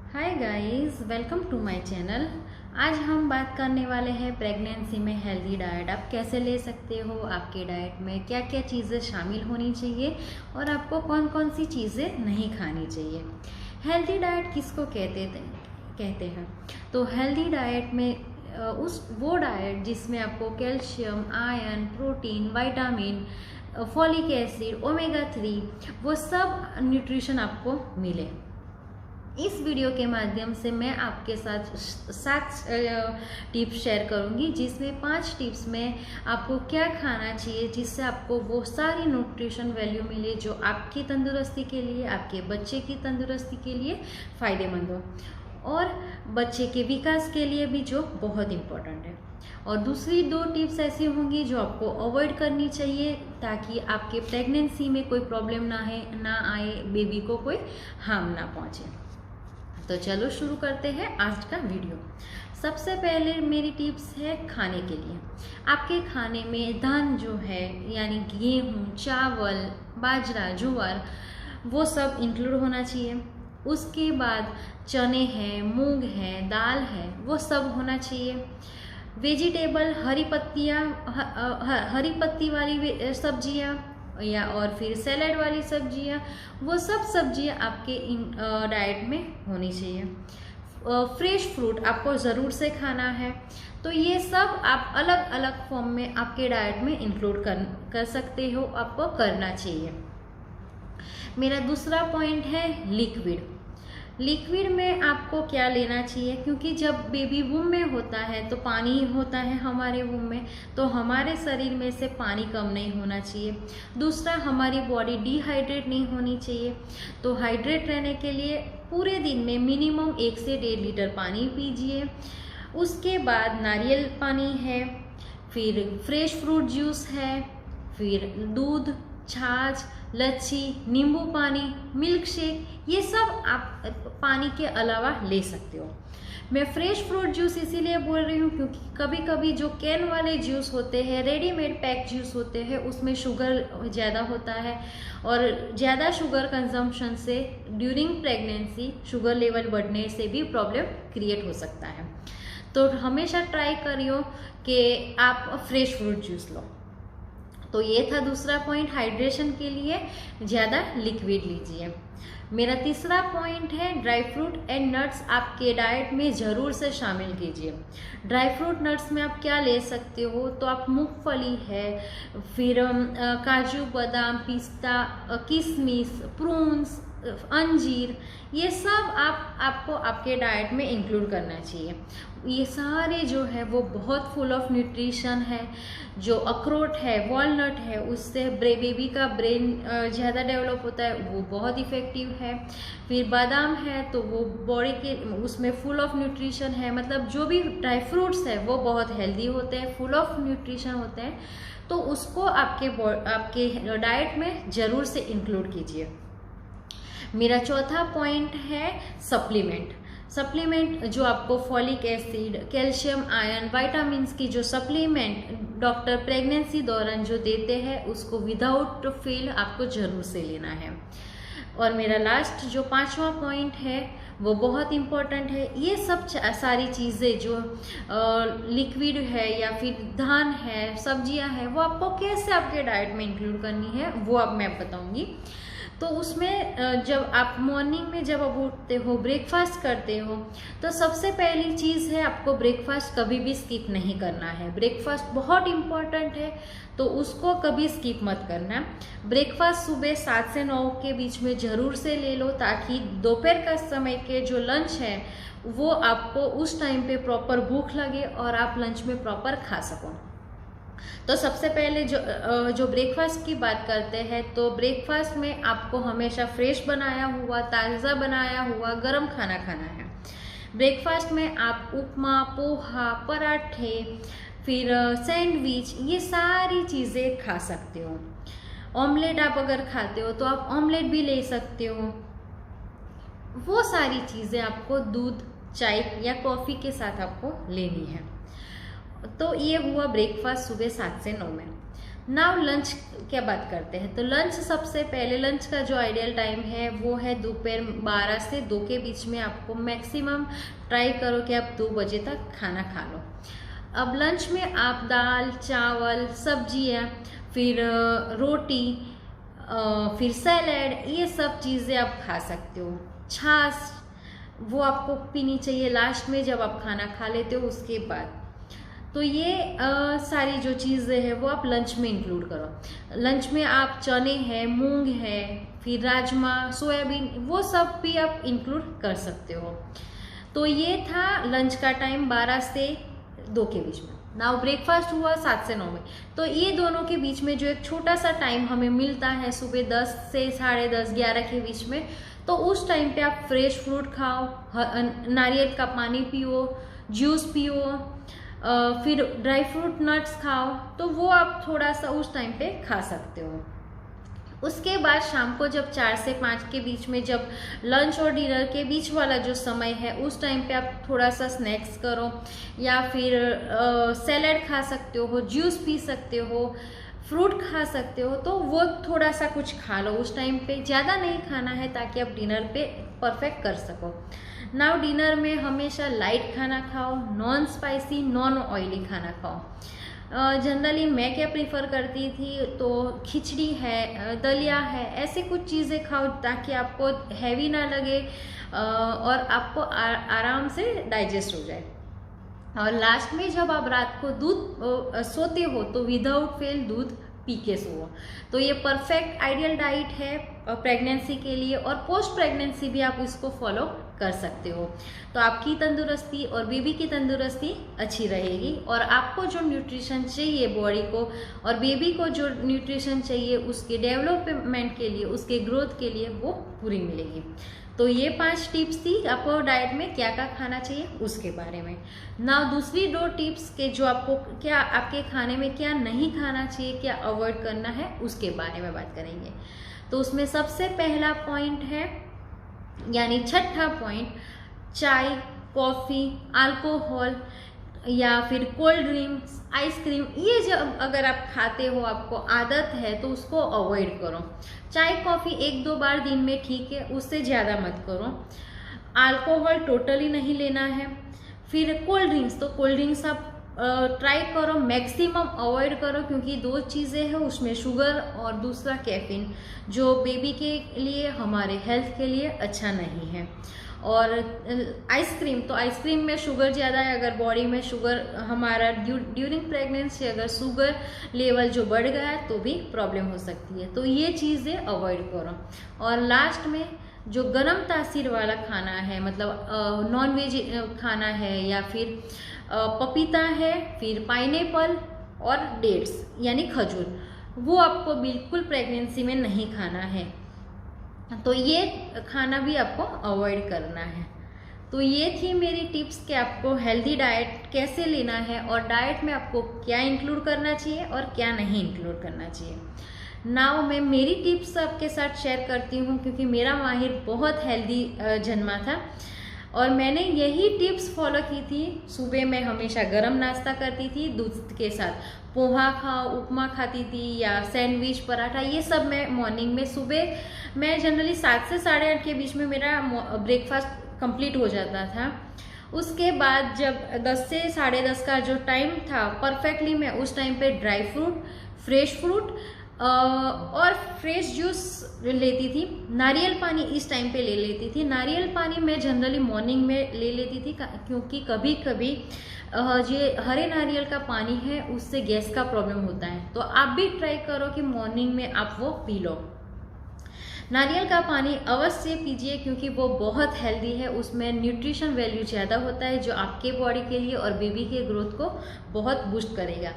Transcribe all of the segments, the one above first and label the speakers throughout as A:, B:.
A: Hi guys, welcome to my channel. आज हम बात करने वाले हैं प्रेगनेंसी में हेल्दी डाइट आप कैसे ले सकते हो, आपके डाइट में क्या क्या चीज़ें शामिल होनी चाहिए और आपको कौन कौन सी चीज़ें नहीं खानी चाहिए। हेल्दी डाइट किसको कहते हैं। तो हेल्दी डाइट में वो डाइट जिसमें आपको calcium, iron, protein, vitamin, folic acid, omega 3 वो सब न्यूट्रिशन आपको मिले। इस वीडियो के माध्यम से मैं आपके साथ 7 टिप्स शेयर करूंगी, जिसमें 5 टिप्स में आपको क्या खाना चाहिए जिससे आपको वो सारी न्यूट्रिशन वैल्यू मिले जो आपकी तंदुरुस्ती के लिए, आपके बच्चे की तंदुरुस्ती के लिए फ़ायदेमंद हो और बच्चे के विकास के लिए भी, जो बहुत इम्पोर्टेंट है। और दूसरी 2 टिप्स ऐसी होंगी जो आपको अवॉइड करनी चाहिए ताकि आपके प्रेगनेंसी में कोई प्रॉब्लम ना आए, बेबी को कोई हार्म ना पहुँचे। तो चलो शुरू करते हैं आज का वीडियो। सबसे पहले मेरी टिप्स है खाने के लिए। आपके खाने में धान जो है यानी गेहूँ, चावल, बाजरा, ज्वार वो सब इंक्लूड होना चाहिए। उसके बाद चने हैं, मूंग है, दाल है, वो सब होना चाहिए। वेजिटेबल, हरी पत्ती वाली सब्जियाँ या और फिर सैलेड वाली सब्जियाँ, वो सब सब्जियाँ आपके डाइट में होनी चाहिए। फ्रेश फ्रूट आपको ज़रूर से खाना है। तो ये सब आप अलग अलग फॉर्म में आपके डाइट में इंक्लूड कर सकते हो, आपको करना चाहिए। मेरा दूसरा पॉइंट है लिक्विड। लिक्विड में आपको क्या लेना चाहिए, क्योंकि जब बेबी वूम में होता है तो पानी होता है हमारे वूम में, तो हमारे शरीर में से पानी कम नहीं होना चाहिए। दूसरा, हमारी बॉडी डिहाइड्रेट नहीं होनी चाहिए। तो हाइड्रेट रहने के लिए पूरे दिन में मिनिमम 1 से 1.5 लीटर पानी पीजिए। उसके बाद नारियल पानी है, फिर फ्रेश फ्रूट जूस है, फिर दूध, छाछ, लच्छी, नींबू पानी, मिल्क शेक, ये सब आप पानी के अलावा ले सकते हो। मैं फ्रेश फ्रूट जूस इसीलिए बोल रही हूँ क्योंकि कभी कभी जो कैन वाले जूस होते हैं, रेडीमेड पैक जूस होते हैं, उसमें शुगर ज़्यादा होता है और ज़्यादा शुगर कंजम्पशन से ड्यूरिंग प्रेगनेंसी शुगर लेवल बढ़ने से भी प्रॉब्लम क्रिएट हो सकता है। तो हमेशा ट्राई करियो कि आप फ्रेश फ्रूट जूस लो। तो ये था दूसरा पॉइंट, हाइड्रेशन के लिए ज़्यादा लिक्विड लीजिए। मेरा तीसरा पॉइंट है ड्राई फ्रूट एंड नट्स आपके डाइट में ज़रूर से शामिल कीजिए। ड्राई फ्रूट नट्स में आप क्या ले सकते हो, तो आप मूंगफली है, फिर काजू, बादाम, पिस्ता, किशमिश, प्रून्स, अंजीर, ये सब आपको आपके डाइट में इंक्लूड करना चाहिए। ये सारे जो है वो बहुत फुल ऑफ न्यूट्रिशन है। जो अखरोट है, वॉलनट है, उससे बेबी का ब्रेन ज़्यादा डेवलप होता है, वो बहुत इफ़ेक्टिव है। फिर बादाम है तो वो बॉडी के उसमें फुल ऑफ न्यूट्रिशन है। मतलब जो भी ड्राई फ्रूट्स है वो बहुत हेल्दी होते हैं, फुल ऑफ न्यूट्रिशन होते हैं। तो उसको आपके डाइट में ज़रूर से इंक्लूड कीजिए। मेरा चौथा पॉइंट है सप्लीमेंट जो आपको folic acid, calcium, iron, vitamins की जो सप्लीमेंट डॉक्टर प्रेगनेंसी दौरान जो देते हैं, उसको विदाउट फेल आपको जरूर से लेना है। और मेरा लास्ट जो 5वां पॉइंट है वो बहुत इम्पोर्टेंट है। ये सब सारी चीज़ें जो लिक्विड है या फिर धान है, सब्जियां हैं, वो आपको कैसे आपके डाइट में इंक्लूड करनी है वो अब मैं बताऊंगी। तो उसमें जब आप मॉर्निंग में जब आप उठते हो, ब्रेकफास्ट करते हो, तो सबसे पहली चीज़ है आपको ब्रेकफास्ट कभी भी स्किप नहीं करना है। ब्रेकफास्ट बहुत इम्पॉर्टेंट है, तो उसको कभी स्किप मत करना। ब्रेकफास्ट सुबह 7 से 9 के बीच में ज़रूर से ले लो, ताकि दोपहर का समय के जो लंच है वो आपको उस टाइम पे प्रॉपर भूख लगे और आप लंच में प्रॉपर खा सको। तो सबसे पहले जो ब्रेकफास्ट की बात करते हैं, तो ब्रेकफास्ट में आपको हमेशा फ्रेश बनाया हुआ, ताज़ा बनाया हुआ गरम खाना खाना है। ब्रेकफास्ट में आप उपमा, पोहा, पराठे, फिर सैंडविच, ये सारी चीज़ें खा सकते हो। ऑमलेट आप अगर खाते हो तो आप ऑमलेट भी ले सकते हो। वो सारी चीज़ें आपको दूध, चाय या कॉफ़ी के साथ आपको लेनी है। तो ये हुआ ब्रेकफास्ट सुबह 7 से 9 में। नाउ लंच क्या बात करते हैं। तो लंच, सबसे पहले लंच का जो आइडियल टाइम है वो है दोपहर 12 से 2 के बीच में। आपको मैक्सिमम ट्राई करो कि आप 2 बजे तक खाना खा लो। अब लंच में आप दाल, चावल, सब्जियाँ, फिर रोटी, फिर सैलेड, ये सब चीज़ें आप खा सकते हो। छाछ वो आपको पीनी चाहिए लास्ट में जब आप खाना खा लेते हो उसके बाद। तो ये सारी जो चीज़ें हैं वो आप लंच में इंक्लूड करो। लंच में आप चने हैं, मूंग है, फिर राजमा, सोयाबीन, वो सब भी आप इंक्लूड कर सकते हो। तो ये था लंच का टाइम 12 से 2 के बीच में। नाउ ब्रेकफास्ट हुआ 7 से 9 में। तो ये दोनों के बीच में जो एक छोटा सा टाइम हमें मिलता है सुबह 10 से 10:30, 11 के बीच में, तो उस टाइम पे आप फ्रेश फ्रूट खाओ, नारियल का पानी पियो, जूस पियो, फिर ड्राई फ्रूट नट्स खाओ। तो वो आप थोड़ा सा उस टाइम पे खा सकते हो। उसके बाद शाम को जब 4 से 5 के बीच में, जब लंच और डिनर के बीच वाला जो समय है, उस टाइम पे आप थोड़ा सा स्नैक्स करो, या फिर सैलेड खा सकते हो, जूस पी सकते हो, फ्रूट खा सकते हो। तो वो थोड़ा सा कुछ खा लो उस टाइम पे, ज़्यादा नहीं खाना है ताकि आप डिनर पे परफेक्ट कर सको। नाउ डिनर में हमेशा लाइट खाना खाओ, नॉन स्पाइसी, नॉन ऑयली खाना खाओ। जनरली मैं क्या प्रीफर करती थी, तो खिचड़ी है, दलिया है, ऐसे कुछ चीज़ें खाओ ताकि आपको हैवी ना लगे और आपको आराम से डाइजेस्ट हो जाए। और लास्ट में जब आप रात को दूध सोते हो तो विदाउट फेल दूध पी के सो। तो ये परफेक्ट आइडियल डाइट है प्रेगनेंसी के लिए, और पोस्ट प्रेगनेंसी भी आप इसको फॉलो कर सकते हो। तो आपकी तंदुरुस्ती और बेबी की तंदुरुस्ती अच्छी रहेगी, और आपको जो न्यूट्रिशन चाहिए बॉडी को, और बेबी को जो न्यूट्रिशन चाहिए उसके डेवलपमेंट के लिए, उसके ग्रोथ के लिए, वो पूरी मिलेगी। तो ये 5 टिप्स थी आपको डाइट में क्या क्या खाना चाहिए उसके बारे में। ना दूसरी 2 टिप्स के जो आपको क्या आपके खाने में क्या नहीं खाना चाहिए, क्या अवॉइड करना है, उसके बारे में बात करेंगे। तो उसमें सबसे पहला पॉइंट है, यानी छठा पॉइंट, चाय, कॉफ़ी, अल्कोहल या फिर कोल्ड ड्रिंक्स, आइसक्रीम, ये जब अगर आप खाते हो, आपको आदत है, तो उसको अवॉइड करो। चाय कॉफ़ी 1-2 बार दिन में ठीक है, उससे ज़्यादा मत करो। अल्कोहल टोटली नहीं लेना है। फिर कोल्ड ड्रिंक्स, तो कोल्ड ड्रिंक्स आप ट्राई करो, मैक्सिमम अवॉइड करो, क्योंकि 2 चीज़ें हैं उसमें, शुगर और दूसरा कैफीन, जो बेबी के लिए, हमारे हेल्थ के लिए अच्छा नहीं है। और आइसक्रीम, तो आइसक्रीम में शुगर ज़्यादा है। अगर बॉडी में शुगर हमारा ड्यूरिंग प्रेगनेंसी अगर शुगर लेवल जो बढ़ गया है तो भी प्रॉब्लम हो सकती है। तो ये चीज़ें अवॉइड करो। और लास्ट में जो गरम तासीर वाला खाना है, मतलब नॉन वेज खाना है, या फिर पपीता है, फिर पाइनएप्पल और डेट्स यानी खजूर, वो आपको बिल्कुल प्रेगनेंसी में नहीं खाना है। तो ये खाना भी आपको अवॉइड करना है। तो ये थी मेरी टिप्स कि आपको हेल्दी डाइट कैसे लेना है, और डाइट में आपको क्या इंक्लूड करना चाहिए और क्या नहीं इंक्लूड करना चाहिए। नाउ मैं मेरी टिप्स आपके साथ शेयर करती हूँ, क्योंकि मेरा माहिर बहुत हेल्दी जन्मा था, और मैंने यही टिप्स फॉलो की थी। सुबह मैं हमेशा गरम नाश्ता करती थी दूध के साथ, पोहा खाओ, उपमा खाती थी, या सैंडविच, पराठा, ये सब मैं मॉर्निंग में, सुबह मैं जनरली 7 से 8:30 के बीच में मेरा ब्रेकफास्ट कंप्लीट हो जाता था। उसके बाद जब 10 से 10:30 का जो टाइम था, परफेक्टली मैं उस टाइम पे ड्राई फ्रूट, फ्रेश फ्रूट और फ्रेश जूस लेती थी। नारियल पानी इस टाइम पे ले लेती थी। नारियल पानी मैं जनरली मॉर्निंग में ले लेती थी, क्योंकि कभी कभी ये हरे नारियल का पानी है उससे गैस का प्रॉब्लम होता है। तो आप भी ट्राई करो कि मॉर्निंग में आप वो पी लो। नारियल का पानी अवश्य पीजिए, क्योंकि वो बहुत हेल्दी है, उसमें न्यूट्रिशन वैल्यू ज़्यादा होता है, जो आपके बॉडी के लिए और बेबी के ग्रोथ को बहुत बूस्ट करेगा।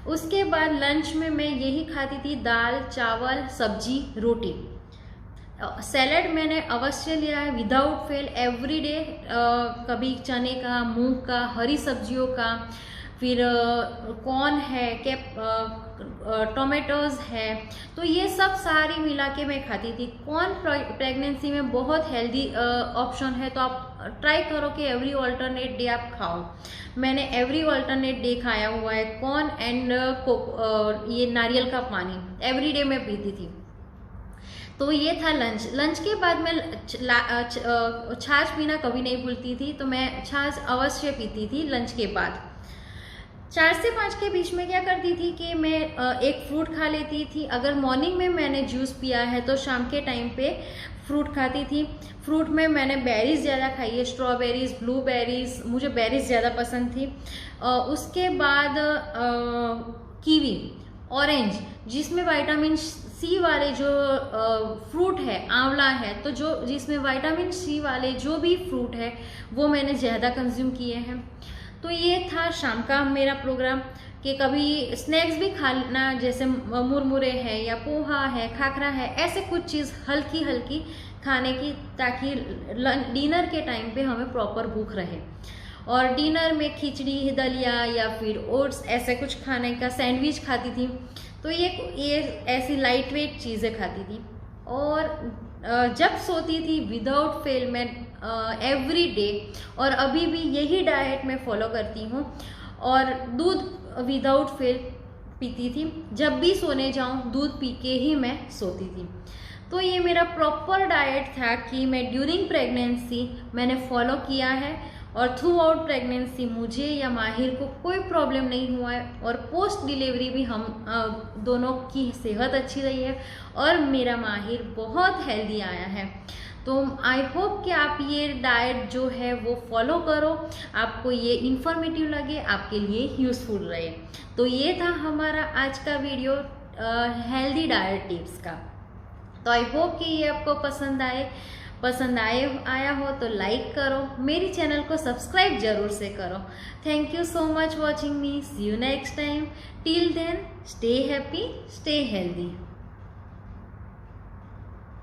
A: उसके बाद लंच में मैं यही खाती थी, दाल, चावल, सब्जी, रोटी। सैलेड मैंने अवश्य लिया है विदाउट फेल, एवरीडे, कभी चने का, मूंग का, हरी सब्जियों का, फिर कॉर्न है, टोमेटोज़ है, तो ये सब सारी मिला के मैं खाती थी। कॉर्न प्रेगनेंसी में बहुत हेल्दी ऑप्शन है, तो आप ट्राई करो कि एवरी ऑल्टरनेट डे आप खाओ। मैंने एवरी ऑल्टरनेट डे खाया हुआ है कॉर्न एंड ये नारियल का पानी एवरी डे मैं पीती थी। तो ये था लंच। लंच के बाद मैं छाछ पीना कभी नहीं भूलती थी, तो मैं छाछ अवश्य पीती थी लंच के बाद। 4 से 5 के बीच में क्या करती थी कि मैं एक फ्रूट खा लेती थी। अगर मॉर्निंग में मैंने जूस पिया है तो शाम के टाइम पे फ्रूट खाती थी। फ्रूट में मैंने बेरीज ज़्यादा खाई है, स्ट्रॉबेरीज, ब्लूबेरीज, मुझे बेरीज ज़्यादा पसंद थी। उसके बाद कीवी, ऑरेंज, जिसमें विटामिन सी वाले जो फ्रूट है, आंवला है, तो जो जिसमें विटामिन सी वाले जो भी फ्रूट है वो मैंने ज़्यादा कंज्यूम किए हैं। तो ये था शाम का मेरा प्रोग्राम कि कभी स्नैक्स भी खाना, जैसे मुरमुरे है या पोहा है, खाखरा है, ऐसे कुछ चीज़ हल्की हल्की खाने की, ताकि डिनर के टाइम पे हमें प्रॉपर भूख रहे। और डिनर में खिचड़ी, दलिया या फिर ओट्स ऐसे कुछ खाने का, सैंडविच खाती थी। तो ये ऐसी लाइट वेट चीज़ें खाती थी। और जब सोती थी विदाउट फेल मैं एवरी डे, और अभी भी यही डाइट मैं फॉलो करती हूँ, और दूध विदाउट फेल पीती थी। जब भी सोने जाऊँ दूध पी के ही मैं सोती थी। तो ये मेरा प्रॉपर डाइट था कि मैं ड्यूरिंग प्रेगनेंसी मैंने फॉलो किया है, और थ्रू आउट प्रेगनेंसी मुझे या माहिर को कोई प्रॉब्लम नहीं हुआ है, और पोस्ट डिलीवरी भी हम दोनों की सेहत अच्छी रही है, और मेरा माहिर बहुत हेल्दी आया है। तो आई होप कि आप ये डाइट जो है वो फॉलो करो, आपको ये इन्फॉर्मेटिव लगे, आपके लिए यूज़फुल रहे। तो ये था हमारा आज का वीडियो हेल्दी डाइट टिप्स का। तो आई होप कि ये आपको पसंद आया हो तो लाइक करो, मेरी चैनल को सब्सक्राइब जरूर से करो। Thank you so much watching me. See you next time. Till then stay happy, stay healthy.